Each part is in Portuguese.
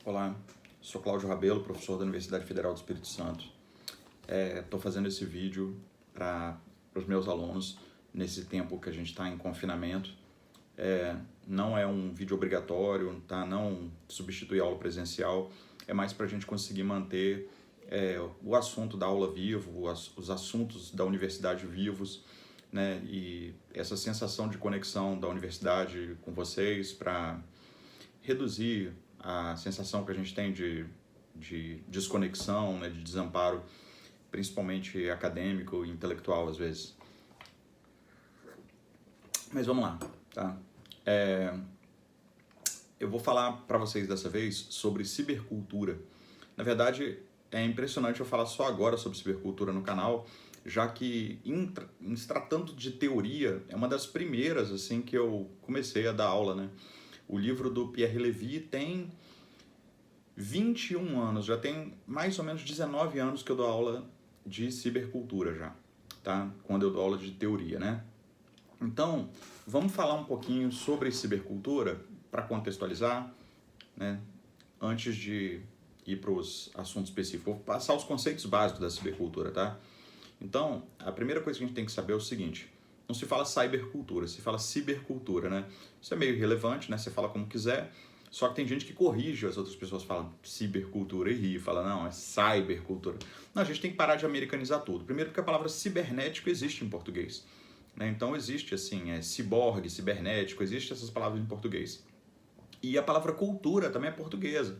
Olá, sou Cláudio Rabelo, professor da Universidade Federal do Espírito Santo. Estou fazendo esse vídeo para os meus alunos nesse tempo que a gente está em confinamento. Não é um vídeo obrigatório, tá? Não substitui a aula presencial, é mais para a gente conseguir manter o assunto da aula vivo, os assuntos da universidade vivos, né? E essa sensação de conexão da universidade com vocês para reduzir a sensação que a gente tem de desconexão, né, de desamparo, principalmente acadêmico e intelectual às vezes. Mas vamos lá, tá? Eu vou falar para vocês dessa vez sobre cibercultura. Na verdade, é impressionante eu falar só agora sobre cibercultura no canal, já que em se tratando de teoria, é uma das primeiras assim que eu comecei a dar aula, né? O livro do Pierre Levy tem 21 anos, já tem mais ou menos 19 anos que eu dou aula de cibercultura já, tá? Quando eu dou aula de teoria, né? Então, vamos falar um pouquinho sobre cibercultura para contextualizar, né? Antes de ir para os assuntos específicos. Vou passar os conceitos básicos da cibercultura, tá? Então, a primeira coisa que a gente tem que saber é o seguinte: não se fala cybercultura, se fala cibercultura, né? Isso é meio irrelevante, né? Você fala como quiser, só que tem gente que corrige, as outras pessoas falam cibercultura e ri, fala não, é cybercultura. Não, a gente tem que parar de americanizar tudo. Primeiro porque a palavra cibernético existe em português, né? Então existe assim, ciborgue, cibernético, existe essas palavras em português. E a palavra cultura também é portuguesa.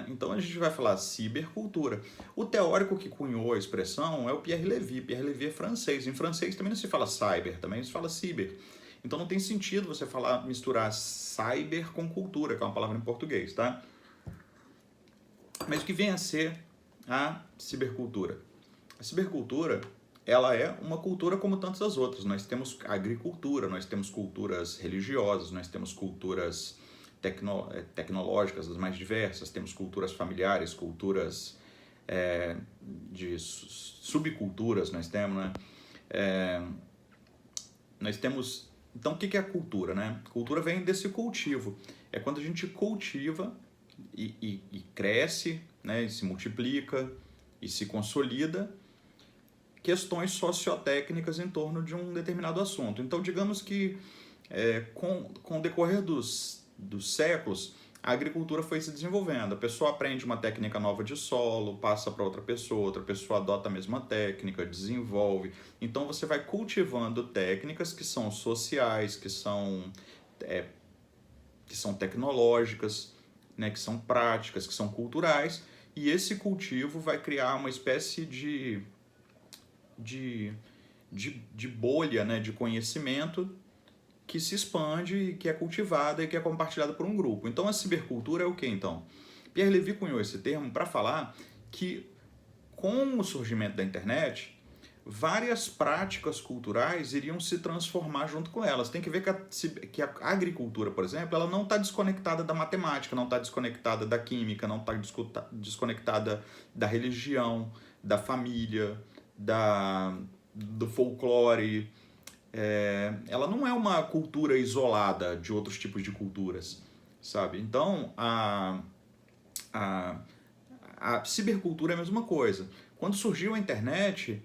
Então a gente vai falar cibercultura. O teórico que cunhou a expressão é o Pierre Levy. Pierre Levy é francês. Em francês também não se fala cyber, também se fala ciber. Então não tem sentido você misturar cyber com cultura, que é uma palavra em português, tá? Mas o que vem a ser a cibercultura? A cibercultura, ela é uma cultura como tantas as outras. Nós temos agricultura, nós temos culturas religiosas, nós temos culturas tecnológicas, as mais diversas, temos culturas familiares, culturas de subculturas, nós temos, né? Nós temos... Então, o que é a cultura, né? Cultura vem desse cultivo. É quando a gente cultiva e cresce, né? E se multiplica e se consolida questões sociotécnicas em torno de um determinado assunto. Então, digamos que com o decorrer dos séculos, a agricultura foi se desenvolvendo. A pessoa aprende uma técnica nova de solo, passa para outra pessoa adota a mesma técnica, desenvolve. Então você vai cultivando técnicas que são sociais, que são tecnológicas, né, que são práticas, que são culturais, e esse cultivo vai criar uma espécie de bolha, né, de conhecimento que se expande e que é cultivada e que é compartilhada por um grupo. Então a cibercultura é o que então? Pierre Levy cunhou esse termo para falar que com o surgimento da internet, várias práticas culturais iriam se transformar junto com elas. Tem que ver que a agricultura, por exemplo, ela não está desconectada da matemática, não está desconectada da química, não está desconectada da religião, da família, do folclore. Ela não é uma cultura isolada de outros tipos de culturas, sabe? Então, a cibercultura é a mesma coisa. Quando surgiu a internet,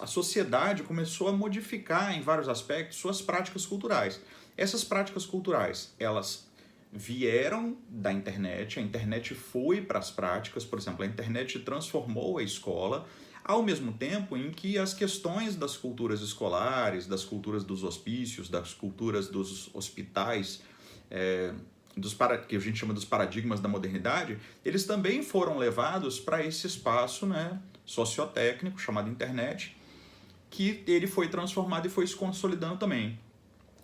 a sociedade começou a modificar em vários aspectos suas práticas culturais. Essas práticas culturais, elas vieram da internet, a internet foi para as práticas, por exemplo, a internet transformou a escola, ao mesmo tempo em que as questões das culturas escolares, das culturas dos hospícios, das culturas dos hospitais, que a gente chama dos paradigmas da modernidade, eles também foram levados para esse espaço, né, sociotécnico chamado internet, que ele foi transformado e foi se consolidando também.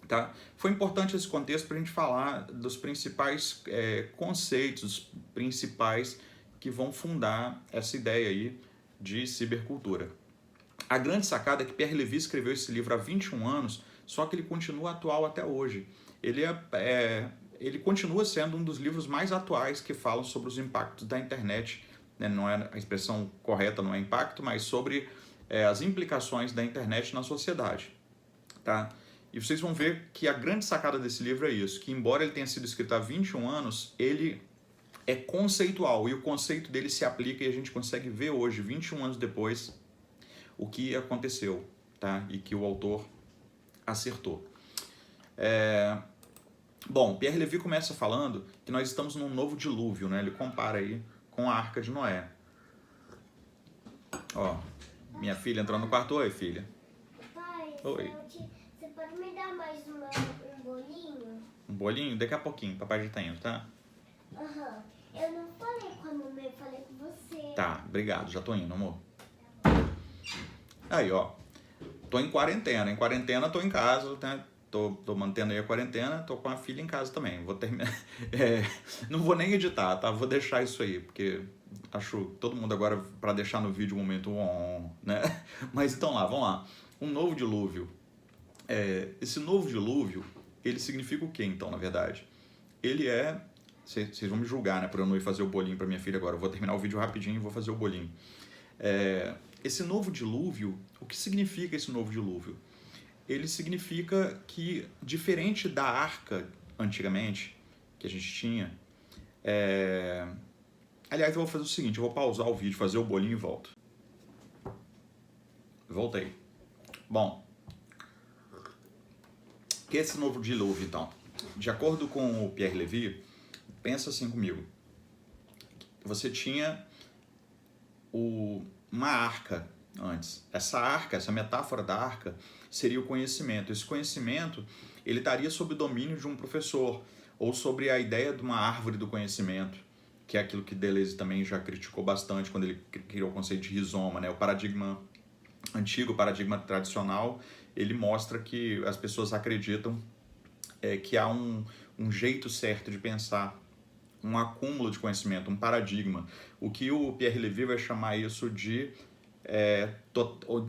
Tá? Foi importante esse contexto para a gente falar dos principais conceitos principais que vão fundar essa ideia aí de cibercultura. A grande sacada é que Pierre Levy escreveu esse livro há 21 anos, só que ele continua atual até hoje. Ele continua sendo um dos livros mais atuais que falam sobre os impactos da internet, né? Não é a expressão correta, não é impacto, mas sobre as implicações da internet na sociedade. Tá? E vocês vão ver que a grande sacada desse livro é isso, que embora ele tenha sido escrito há 21 anos, ele é conceitual e o conceito dele se aplica e a gente consegue ver hoje, 21 anos depois, o que aconteceu, tá? E que o autor acertou. Bom, Pierre Levy começa falando que nós estamos num novo dilúvio, né? Ele compara aí com a Arca de Noé. Ó, minha filha entrou no quarto. Oi, filha. Pai, Oi. você pode me dar mais um bolinho? Um bolinho? Daqui a pouquinho, papai já tá indo, tá? Aham. Eu não falei com a mamãe, eu falei com você. Tá, obrigado, já tô indo, amor. Aí, ó, tô em quarentena tô em casa, né? Tô mantendo aí a quarentena, tô com a filha em casa também. Vou terminar. Não vou nem editar, tá? Vou deixar isso aí, porque acho todo mundo agora para deixar no vídeo um momento né? Mas então vamos lá. Um novo dilúvio. Esse novo dilúvio, ele significa o que então, na verdade? Ele é. Vocês vão me julgar, né? Por eu não ir fazer o bolinho para minha filha agora. Eu vou terminar o vídeo rapidinho e vou fazer o bolinho. Esse novo dilúvio, o que significa esse novo dilúvio? Ele significa que, diferente da arca antigamente, que a gente tinha, aliás, eu vou fazer o seguinte, eu vou pausar o vídeo, fazer o bolinho e volto. Voltei. Bom, que é esse novo dilúvio, então? De acordo com o Pierre Levy, pensa assim comigo. Você tinha uma arca antes. Essa arca, essa metáfora da arca, seria o conhecimento. Esse conhecimento, ele estaria sob o domínio de um professor, ou sobre a ideia de uma árvore do conhecimento, que é aquilo que Deleuze também já criticou bastante quando ele criou o conceito de rizoma, né? O paradigma antigo, o paradigma tradicional, ele mostra que as pessoas acreditam que há um jeito certo de pensar, um acúmulo de conhecimento, um paradigma. O que o Pierre Levy vai chamar isso de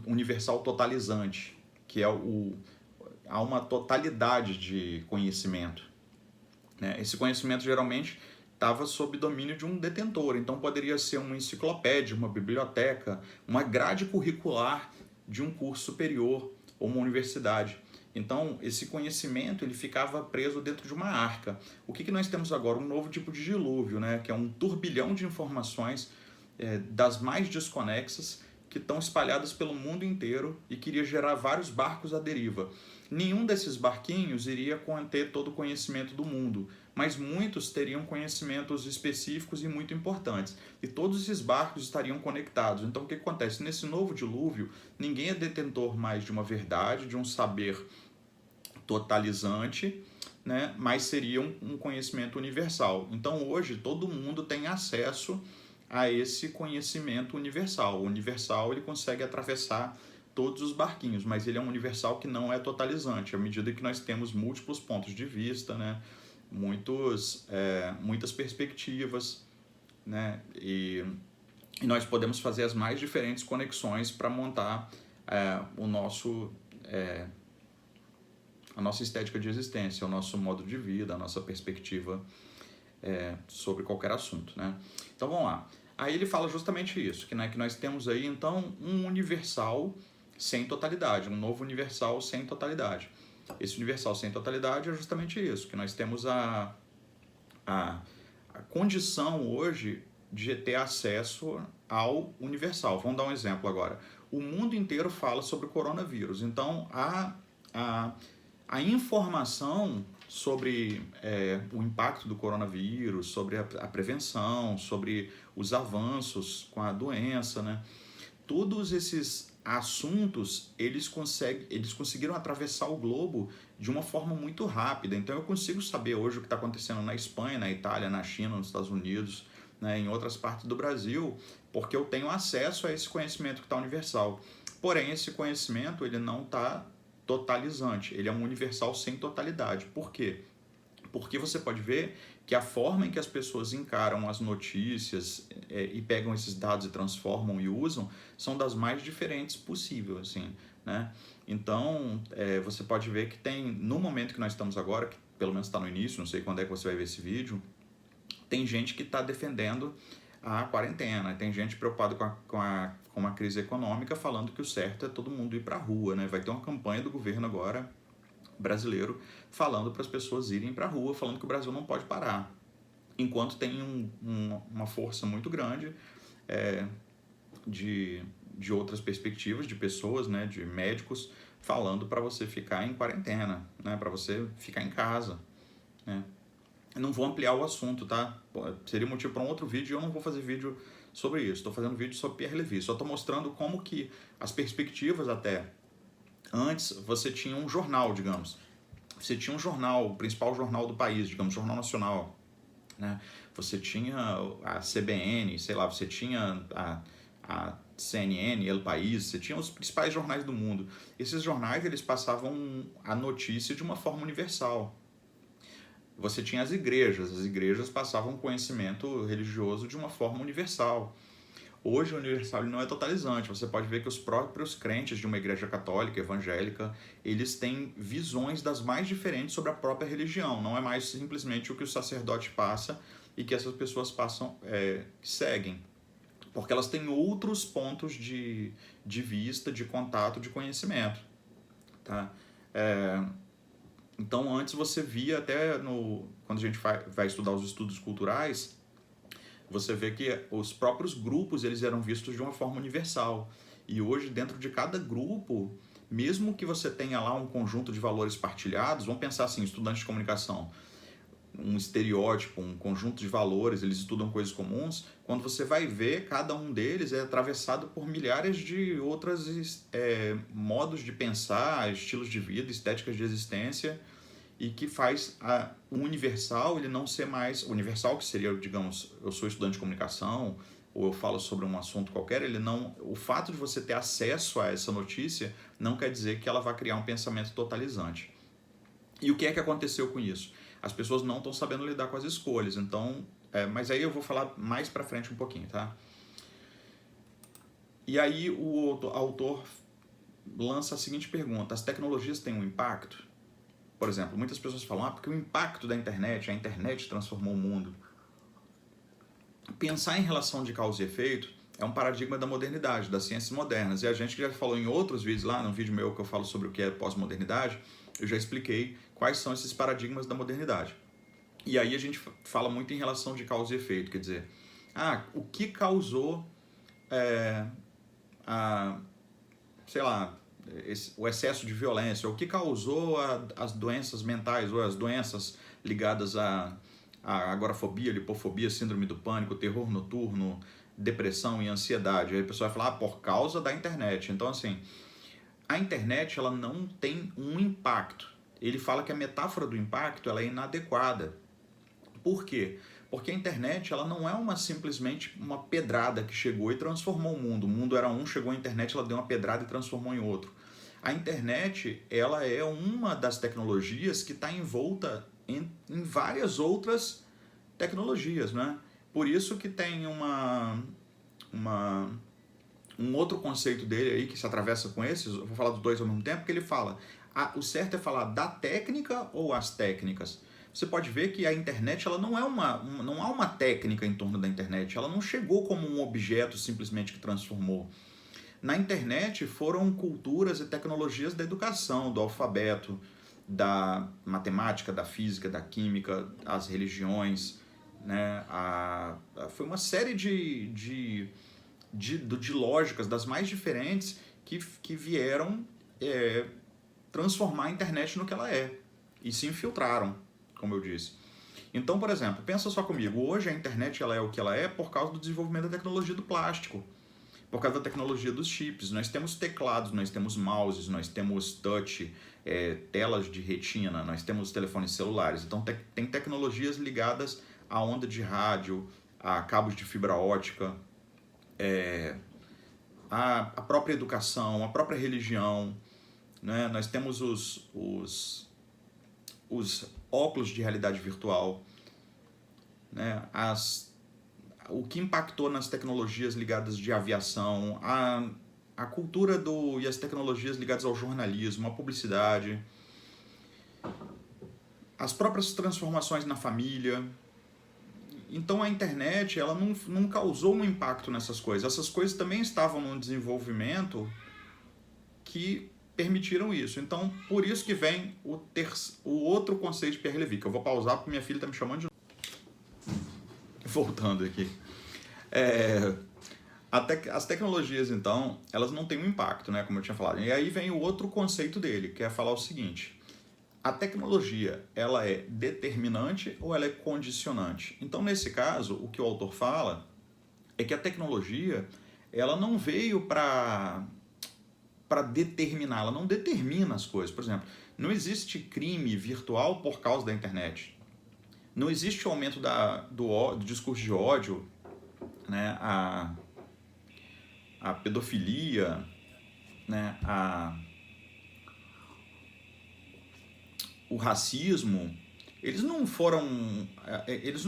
universal totalizante, que é há uma totalidade de conhecimento, né? Esse conhecimento geralmente estava sob domínio de um detentor, então poderia ser uma enciclopédia, uma biblioteca, uma grade curricular de um curso superior ou uma universidade. Então, esse conhecimento ele ficava preso dentro de uma arca. O que nós temos agora? Um novo tipo de dilúvio, né? Que é um turbilhão de informações das mais desconexas que estão espalhadas pelo mundo inteiro e que iria gerar vários barcos à deriva. Nenhum desses barquinhos iria conter todo o conhecimento do mundo, mas muitos teriam conhecimentos específicos e muito importantes. E todos esses barcos estariam conectados. Então, o que acontece? Nesse novo dilúvio, ninguém é detentor mais de uma verdade, de um saber totalizante, né? Mas seria um conhecimento universal. Então, hoje, todo mundo tem acesso a esse conhecimento universal. O universal ele consegue atravessar todos os barquinhos, mas ele é um universal que não é totalizante, à medida que nós temos múltiplos pontos de vista, né? Muitas perspectivas, né? E nós podemos fazer as mais diferentes conexões para montar a nossa estética de existência, o nosso modo de vida, a nossa perspectiva sobre qualquer assunto, né? Então vamos lá. Aí ele fala justamente isso, que nós temos aí então um universal sem totalidade, um novo universal sem totalidade. Esse universal sem totalidade é justamente isso, que nós temos a condição hoje de ter acesso ao universal. Vamos dar um exemplo agora. O mundo inteiro fala sobre o coronavírus, então a informação sobre o impacto do coronavírus, sobre a prevenção, sobre os avanços com a doença, né? Todos esses assuntos, eles conseguiram atravessar o globo de uma forma muito rápida. Então eu consigo saber hoje o que está acontecendo na Espanha, na Itália, na China, nos Estados Unidos, né, em outras partes do Brasil, porque eu tenho acesso a esse conhecimento que está universal. Porém, esse conhecimento ele não está totalizante, ele é um universal sem totalidade. Por quê? Porque você pode ver que a forma em que as pessoas encaram as notícias e pegam esses dados e transformam e usam são das mais diferentes possíveis, assim, né? Então, você pode ver que tem, no momento que nós estamos agora, que pelo menos está no início, não sei quando é que você vai ver esse vídeo, tem gente que está defendendo a quarentena, tem gente preocupada com a crise econômica falando que o certo é todo mundo ir para a rua, né? Vai ter uma campanha do governo agora brasileiro falando para as pessoas irem para a rua, falando que o Brasil não pode parar. Enquanto tem uma força muito grande de outras perspectivas, de pessoas, né, de médicos, falando para você ficar em quarentena, né, para você ficar em casa. Né. Eu não vou ampliar o assunto, tá? Seria motivo para um outro vídeo e eu não vou fazer vídeo sobre isso. Estou fazendo vídeo sobre Pierre Levy. Só estou mostrando como que as perspectivas até... Antes você tinha um jornal, digamos. Você tinha um jornal, o principal jornal do país, digamos, Jornal Nacional. Né? Você tinha a CBN, sei lá, você tinha a CNN, El País, você tinha os principais jornais do mundo. Esses jornais, eles passavam a notícia de uma forma universal. Você tinha as igrejas passavam conhecimento religioso de uma forma universal. Hoje o universal não é totalizante, você pode ver que os próprios crentes de uma igreja católica, evangélica, eles têm visões das mais diferentes sobre a própria religião, não é mais simplesmente o que o sacerdote passa e que essas pessoas seguem, porque elas têm outros pontos de vista, de contato, de conhecimento. Tá? Então antes você via até, quando a gente vai estudar os estudos culturais, você vê que os próprios grupos eles eram vistos de uma forma universal. E hoje, dentro de cada grupo, mesmo que você tenha lá um conjunto de valores partilhados, vamos pensar assim, estudantes de comunicação, um estereótipo, um conjunto de valores, eles estudam coisas comuns, quando você vai ver, cada um deles é atravessado por milhares de outros modos de pensar, estilos de vida, estéticas de existência, e que faz o universal ele não ser mais... O universal, que seria, digamos, eu sou estudante de comunicação, ou eu falo sobre um assunto qualquer, ele não... O fato de você ter acesso a essa notícia não quer dizer que ela vai criar um pensamento totalizante. E o que é que aconteceu com isso? As pessoas não estão sabendo lidar com as escolhas, então... mas aí eu vou falar mais pra frente um pouquinho, tá? E aí o autor lança a seguinte pergunta: as tecnologias têm um impacto? Por exemplo, muitas pessoas falam, porque o impacto da internet, a internet transformou o mundo. Pensar em relação de causa e efeito é um paradigma da modernidade, das ciências modernas. E a gente já falou em outros vídeos lá, no vídeo meu que eu falo sobre o que é pós-modernidade, eu já expliquei quais são esses paradigmas da modernidade. E aí a gente fala muito em relação de causa e efeito, quer dizer, o que causou, sei lá, o excesso de violência, o que causou as doenças mentais ou as doenças ligadas à agorafobia, lipofobia, síndrome do pânico, terror noturno, depressão e ansiedade. Aí a pessoa vai falar, por causa da internet. Então, assim, a internet ela não tem um impacto. Ele fala que a metáfora do impacto ela é inadequada. Por quê? Porque a internet ela não é simplesmente uma pedrada que chegou e transformou o mundo. O mundo era um, chegou a internet, ela deu uma pedrada e transformou em outro. A internet ela é uma das tecnologias que está envolta em várias outras tecnologias, né? Por isso que tem um outro conceito dele aí que se atravessa com esses, eu vou falar dos dois ao mesmo tempo, que ele fala, o certo é falar da técnica ou as técnicas. Você pode ver que a internet ela não há uma técnica em torno da internet, ela não chegou como um objeto simplesmente que transformou. Na internet foram culturas e tecnologias da educação, do alfabeto, da matemática, da física, da química, as religiões, né? Foi uma série de lógicas das mais diferentes que vieram transformar a internet no que ela é e se infiltraram, como eu disse. Então, por exemplo, pensa só comigo, hoje a internet ela é o que ela é por causa do desenvolvimento da tecnologia do plástico, por causa da tecnologia dos chips. Nós temos teclados, nós temos mouses, nós temos touch, telas de retina, nós temos telefones celulares. Então tem tecnologias ligadas à onda de rádio, a cabos de fibra ótica, a própria educação, a própria religião, né? Nós temos os óculos de realidade virtual, né? O que impactou nas tecnologias ligadas de aviação, a cultura e as tecnologias ligadas ao jornalismo, à publicidade, as próprias transformações na família. Então a internet ela não causou um impacto nessas coisas. Essas coisas também estavam num desenvolvimento que permitiram isso. Então, por isso que vem o outro conceito de Pierre Levy, que eu vou pausar porque minha filha está me chamando de novo. Voltando aqui. As tecnologias, então, elas não têm um impacto, né, como eu tinha falado. E aí vem o outro conceito dele, que é falar o seguinte: a tecnologia, ela é determinante ou ela é condicionante? Então, nesse caso, o que o autor fala é que a tecnologia, ela não veio para determinar, ela não determina as coisas. Por exemplo, não existe crime virtual por causa da internet. Não existe o aumento do discurso de ódio, né, a pedofilia, né, o racismo. Eles não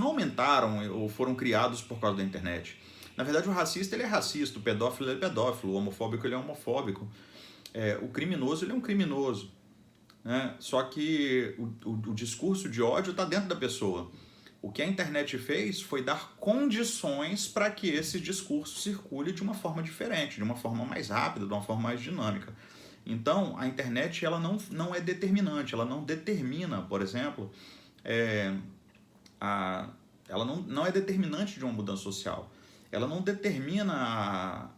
aumentaram ou foram criados por causa da internet. Na verdade, o racista, ele é racista, o pedófilo, ele é pedófilo, o homofóbico, ele é homofóbico, o criminoso, ele é um criminoso, né? Só que o discurso de ódio está dentro da pessoa. O que a internet fez foi dar condições para que esse discurso circule de uma forma diferente, de uma forma mais rápida, de uma forma mais dinâmica. Então, a internet, ela não é determinante, ela não determina, por exemplo, ela não é determinante de uma mudança social. Ela não determina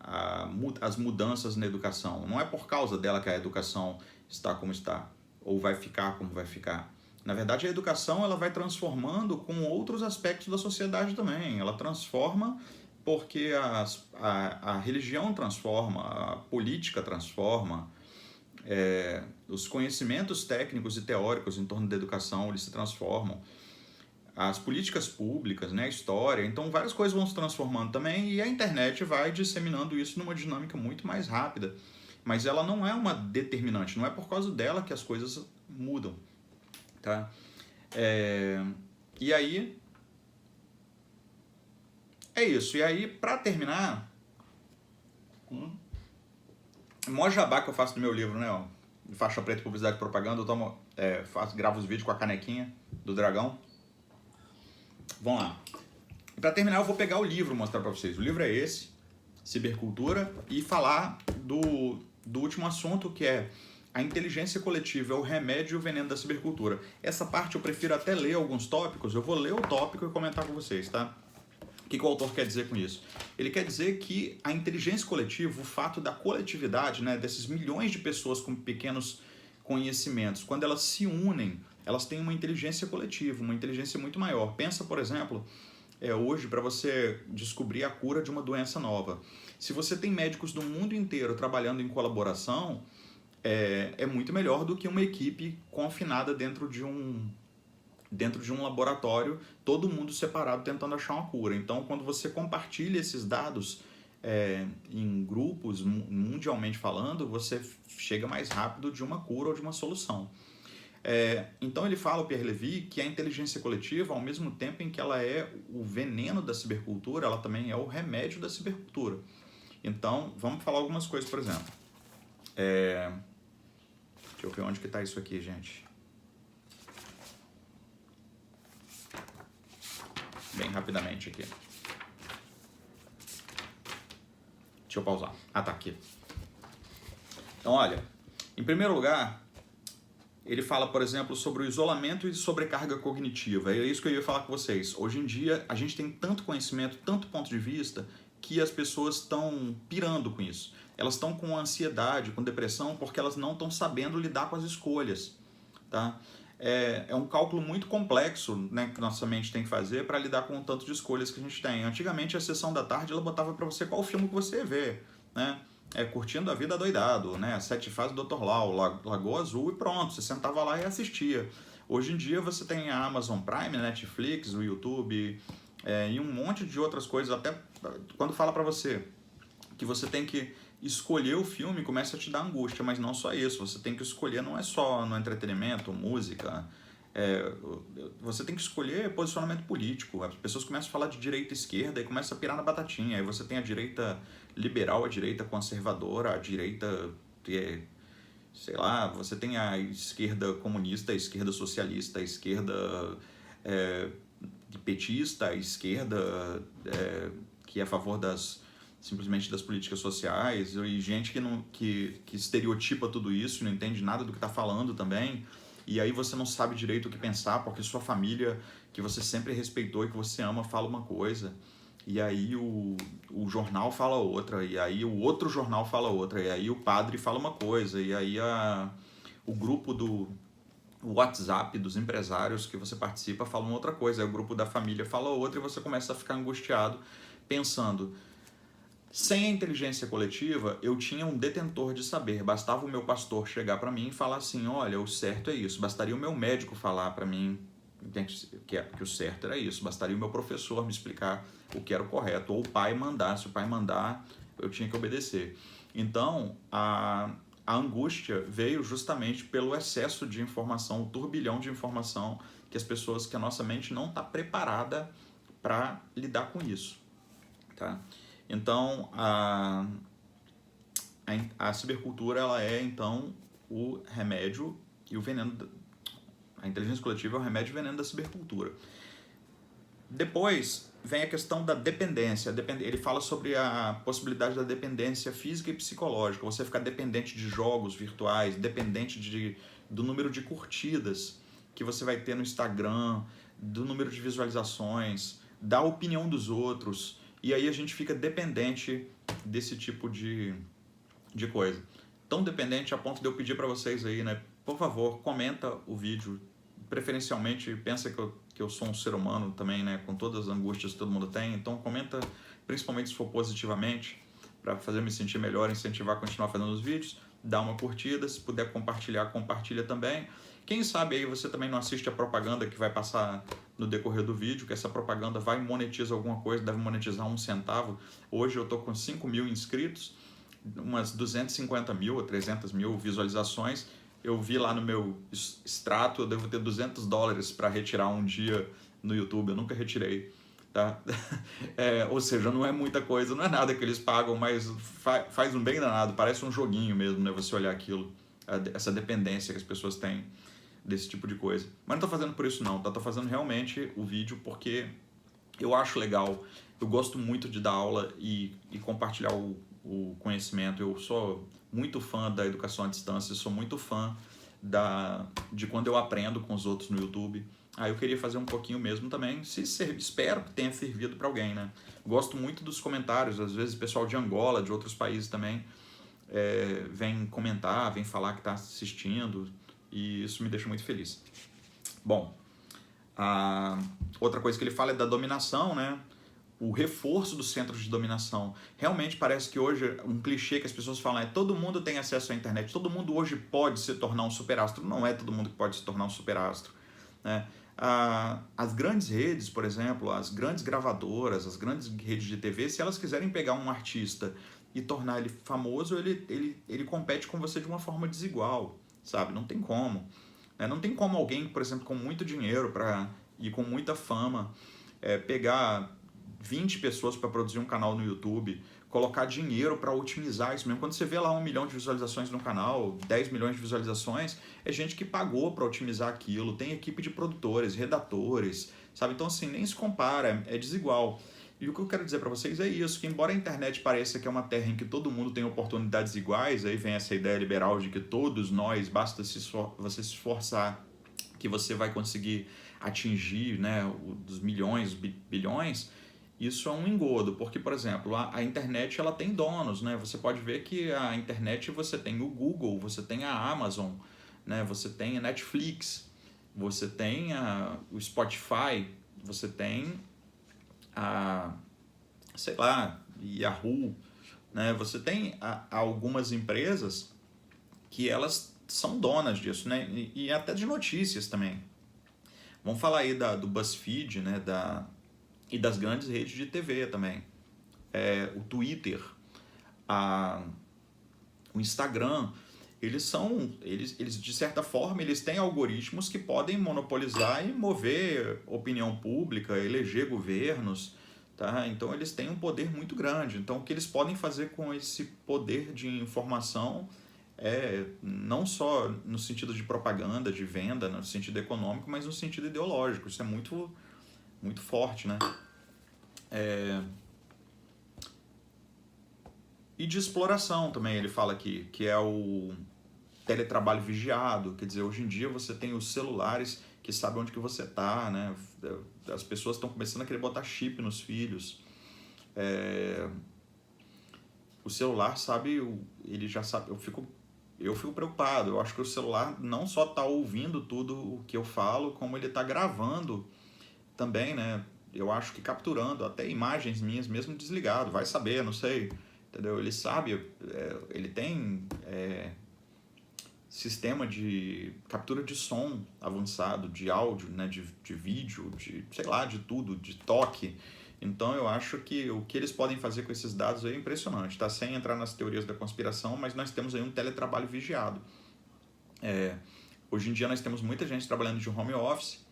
as mudanças na educação. Não é por causa dela que a educação está como está, ou vai ficar como vai ficar. Na verdade, a educação, ela vai transformando com outros aspectos da sociedade também. Ela transforma porque a religião transforma, a política transforma, os conhecimentos técnicos e teóricos em torno da educação, eles se transformam. As políticas públicas, né, a história, então várias coisas vão se transformando também, e a internet vai disseminando isso numa dinâmica muito mais rápida. Mas ela não é uma determinante, não é por causa dela que as coisas mudam, tá? E aí, é isso. E aí, para terminar, o maior jabá que eu faço do meu livro, né, ó, Faixa Preta, Publicidade e Propaganda, eu gravo os vídeos com a canequinha do dragão. Vamos lá. E para terminar, eu vou pegar o livro e mostrar para vocês. O livro é esse, Cibercultura, e falar do último assunto, que é a inteligência coletiva é o remédio e o veneno da cibercultura. Essa parte eu prefiro até ler alguns tópicos. Eu vou ler o tópico e comentar com vocês, tá? O que o autor quer dizer com isso? Ele quer dizer que a inteligência coletiva, o fato da coletividade, né, desses milhões de pessoas com pequenos conhecimentos, quando elas se unem, elas têm uma inteligência coletiva, uma inteligência muito maior. Pensa, por exemplo, hoje, para você descobrir a cura de uma doença nova. Se você tem médicos do mundo inteiro trabalhando em colaboração, é muito melhor do que uma equipe confinada dentro de um laboratório, todo mundo separado tentando achar uma cura. Então, quando você compartilha esses dados em grupos, mundialmente falando, você chega mais rápido de uma cura ou de uma solução. Então ele fala, o Pierre Levy, que a inteligência coletiva, ao mesmo tempo em que ela é o veneno da cibercultura, ela também é o remédio da cibercultura. Então, vamos falar algumas coisas, por exemplo. Deixa eu ver onde que está isso aqui, gente. Bem rapidamente aqui. Deixa eu pausar. Ah, tá aqui. Então, olha, em primeiro lugar, ele fala, por exemplo, sobre o isolamento e sobrecarga cognitiva. É isso que eu ia falar com vocês. Hoje em dia, a gente tem tanto conhecimento, tanto ponto de vista, que as pessoas estão pirando com isso. Elas estão com ansiedade, com depressão, porque elas não estão sabendo lidar com as escolhas, tá? É um cálculo muito complexo, né, que nossa mente tem que fazer para lidar com o tanto de escolhas que a gente tem. Antigamente, a sessão da tarde, ela botava para você qual filme que você ia ver, né? Curtindo a Vida Doidado, né? As 7 Fases do Dr. Lau, Lagoa Azul, e pronto, você sentava lá e assistia. Hoje em dia você tem a Amazon Prime, a Netflix, o YouTube, e um monte de outras coisas. Até quando fala pra você que você tem que escolher o filme, começa a te dar angústia, mas não só isso. Você tem que escolher, não é só no entretenimento, música, você tem que escolher posicionamento político. As pessoas começam a falar de direita e esquerda e começam a pirar na batatinha. Aí você tem a direita liberal, a direita conservadora, a direita, sei lá, você tem a esquerda comunista, a esquerda socialista, a esquerda petista, a esquerda que é a favor simplesmente das políticas sociais, e gente que estereotipa tudo isso, não entende nada do que está falando também, e aí você não sabe direito o que pensar, porque sua família, que você sempre respeitou e que você ama, fala uma coisa, e aí o jornal fala outra, e aí o outro jornal fala outra, e aí o padre fala uma coisa, e aí o grupo do WhatsApp dos empresários que você participa fala uma outra coisa, aí o grupo da família fala outra, e você começa a ficar angustiado, pensando... Sem a inteligência coletiva, eu tinha um detentor de saber. Bastava o meu pastor chegar para mim e falar assim, olha, o certo é isso. Bastaria o meu médico falar para mim que o certo era isso. Bastaria o meu professor me explicar o que era o correto. Ou o pai mandar. Se o pai mandar, eu tinha que obedecer. Então, a angústia veio justamente pelo excesso de informação, o turbilhão de informação que a nossa mente não está preparada para lidar com isso, tá? Então, a cibercultura, ela é, então, o remédio e o veneno... A inteligência coletiva é o remédio e o veneno da cibercultura. Depois, vem a questão da dependência. Ele fala sobre a possibilidade da dependência física e psicológica. Você ficar dependente de jogos virtuais, dependente do número de curtidas que você vai ter no Instagram, do número de visualizações, da opinião dos outros... E aí a gente fica dependente desse tipo de coisa. Tão dependente a ponto de eu pedir para vocês aí, né? Por favor, comenta o vídeo. Preferencialmente, pensa que eu sou um ser humano também, né? Com todas as angústias que todo mundo tem. Então comenta, principalmente se for positivamente, para fazer me sentir melhor, incentivar a continuar fazendo os vídeos. Dá uma curtida, se puder compartilhar, compartilha também. Quem sabe aí você também não assiste a propaganda que vai passar no decorrer do vídeo, que essa propaganda vai monetizar alguma coisa, deve monetizar 1 centavo. Hoje eu estou com 5 mil inscritos, umas 250 mil ou 300 mil visualizações. Eu vi lá no meu extrato, eu devo ter $200 para retirar um dia no YouTube, eu nunca retirei, tá? Ou seja, não é muita coisa, não é nada que eles pagam, mas faz um bem danado, parece um joguinho mesmo, né? Você olhar aquilo, essa dependência que as pessoas têm desse tipo de coisa. Mas não tô fazendo por isso não, tá? Tô fazendo realmente o vídeo porque eu acho legal, eu gosto muito de dar aula e compartilhar o conhecimento. Eu sou muito fã da educação à distância, sou muito fã de quando eu aprendo com os outros no YouTube. Eu queria fazer um pouquinho mesmo também, espero que tenha servido para alguém, né? Gosto muito dos comentários, às vezes o pessoal de Angola, de outros países também, vem comentar, vem falar que está assistindo, e isso me deixa muito feliz. Bom, outra coisa que ele fala é da dominação, né? O reforço dos centros de dominação. Realmente parece que hoje, um clichê que as pessoas falam é todo mundo tem acesso à internet, todo mundo hoje pode se tornar um superastro. Não é todo mundo que pode se tornar um superastro, né? As grandes redes, por exemplo, as grandes gravadoras, as grandes redes de TV, se elas quiserem pegar um artista e tornar ele famoso, ele compete com você de uma forma desigual, sabe? Não tem como. Né? Não tem como alguém, por exemplo, com muito dinheiro e com muita fama, pegar 20 pessoas para produzir um canal no YouTube, colocar dinheiro para otimizar isso mesmo. Quando você vê lá 1 milhão de visualizações no canal, 10 milhões de visualizações, é gente que pagou para otimizar aquilo, tem equipe de produtores, redatores, sabe? Então, assim, nem se compara, é desigual. E o que eu quero dizer para vocês é isso, que embora a internet pareça que é uma terra em que todo mundo tem oportunidades iguais, aí vem essa ideia liberal de que todos nós, basta você se esforçar, que você vai conseguir atingir, né, os milhões, bilhões. Isso é um engodo, porque, por exemplo, a internet ela tem donos, né? Você pode ver que a internet você tem o Google, você tem a Amazon, né? Você tem a Netflix, você tem o Spotify, você tem sei lá, Yahoo, né? Você tem algumas empresas que elas são donas disso, né? E até de notícias também. Vamos falar aí do BuzzFeed, né? E das grandes redes de TV também. O Twitter, o Instagram, eles de certa forma, eles têm algoritmos que podem monopolizar e mover opinião pública, eleger governos, tá? Então eles têm um poder muito grande. Então o que eles podem fazer com esse poder de informação não só no sentido de propaganda, de venda, no sentido econômico, mas no sentido ideológico. Isso é muito, muito forte, né? E de exploração também, ele fala aqui, que é o teletrabalho vigiado. Quer dizer, hoje em dia você tem os celulares que sabem onde que você está, né? As pessoas estão começando a querer botar chip nos filhos. O celular sabe, ele já sabe, eu fico preocupado. Eu acho que o celular não só está ouvindo tudo o que eu falo, como ele está gravando também, né? Eu acho que capturando até imagens minhas, mesmo desligado, vai saber, não sei, entendeu? Ele sabe, ele tem sistema de captura de som avançado, de áudio, né? de vídeo, de sei lá, de tudo, de toque. Então eu acho que o que eles podem fazer com esses dados aí é impressionante, tá? Sem entrar nas teorias da conspiração, mas nós temos aí um teletrabalho vigiado. Hoje em dia nós temos muita gente trabalhando de home office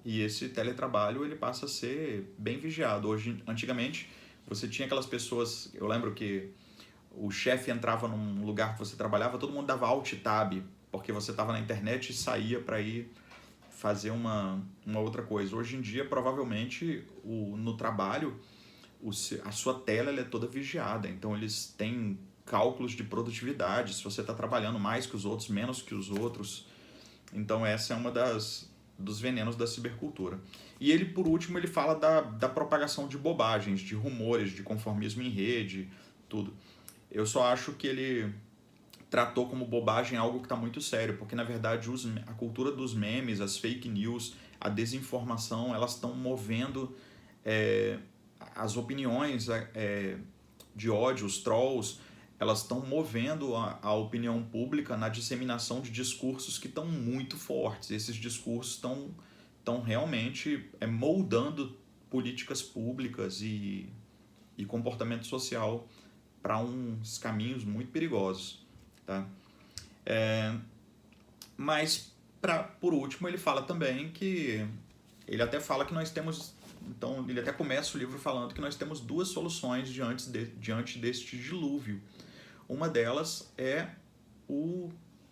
e esse teletrabalho ele passa a ser bem vigiado. Antigamente você tinha aquelas pessoas, eu lembro que o chefe entrava num lugar que você trabalhava, todo mundo dava alt tab, porque você estava na internet e saía para ir fazer uma outra coisa. Hoje em dia, provavelmente, no trabalho, a sua tela ela é toda vigiada. Então, eles têm cálculos de produtividade, se você está trabalhando mais que os outros, menos que os outros. Então, essa é uma dos venenos da cibercultura. E ele, por último, ele fala da propagação de bobagens, de rumores, de conformismo em rede, tudo. Eu só acho que ele tratou como bobagem algo que está muito sério, porque na verdade a cultura dos memes, as fake news, a desinformação, elas estão movendo as opiniões de ódio, os trolls, elas estão movendo a opinião pública na disseminação de discursos que estão muito fortes. Esses discursos estão realmente moldando políticas públicas e comportamento social para uns caminhos muito perigosos. Tá? Mas, por último, ele fala também que... Ele até fala que nós temos... Então, ele até começa o livro falando que nós temos duas soluções diante deste dilúvio. Uma delas é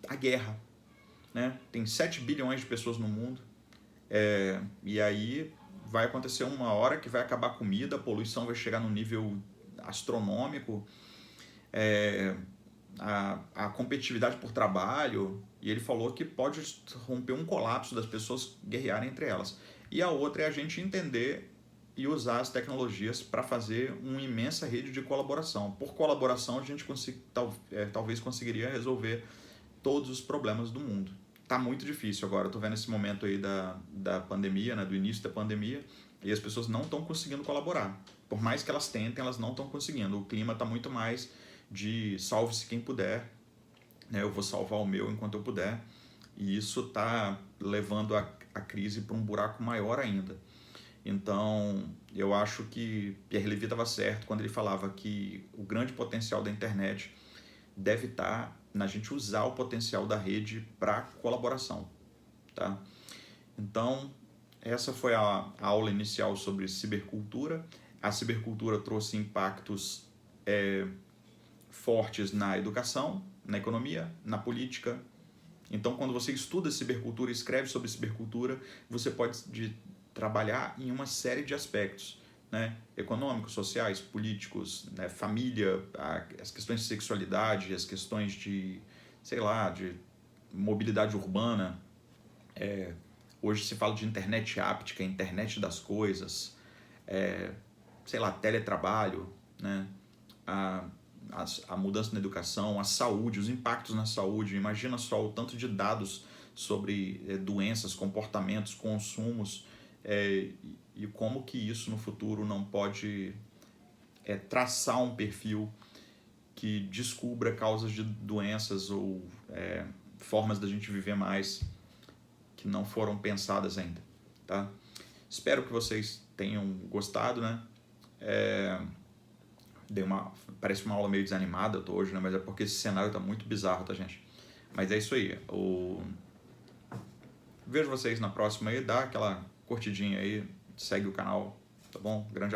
a guerra. Né? Tem 7 bilhões de pessoas no mundo. E aí vai acontecer uma hora que vai acabar a comida, a poluição vai chegar num nível astronômico. A competitividade por trabalho, e ele falou que pode romper um colapso das pessoas guerrearem entre elas. E a outra é a gente entender e usar as tecnologias para fazer uma imensa rede de colaboração. Por colaboração, a gente talvez conseguiria resolver todos os problemas do mundo. Tá muito difícil agora, eu tô vendo esse momento aí da pandemia, né, do início da pandemia, e as pessoas não estão conseguindo colaborar. Por mais que elas tentem, elas não estão conseguindo. O clima está muito mais de salve-se quem puder, né? Eu vou salvar o meu enquanto eu puder, e isso está levando a crise para um buraco maior ainda. Então, eu acho que Pierre Levy estava certo quando ele falava que o grande potencial da internet deve estar na gente usar o potencial da rede para colaboração. Tá? Então, essa foi a aula inicial sobre cibercultura. A cibercultura trouxe impactos fortes na educação, na economia, na política. Então, quando você estuda cibercultura, escreve sobre cibercultura, você pode trabalhar em uma série de aspectos, né? Econômicos, sociais, políticos, né? Família, as questões de sexualidade, as questões de, sei lá, de mobilidade urbana. Hoje se fala de internet áptica, internet das coisas, sei lá, teletrabalho, né? A mudança na educação, a saúde, os impactos na saúde. Imagina só o tanto de dados sobre doenças, comportamentos, consumos, e como que isso no futuro não pode traçar um perfil que descubra causas de doenças ou formas da gente viver mais que não foram pensadas ainda. Tá? Espero que vocês tenham gostado, né? Parece uma aula meio desanimada, eu tô hoje, né? Mas é porque esse cenário tá muito bizarro, tá, gente? Mas é isso aí. Vejo vocês na próxima aí, dá aquela curtidinha aí, segue o canal, tá bom? Grande abraço.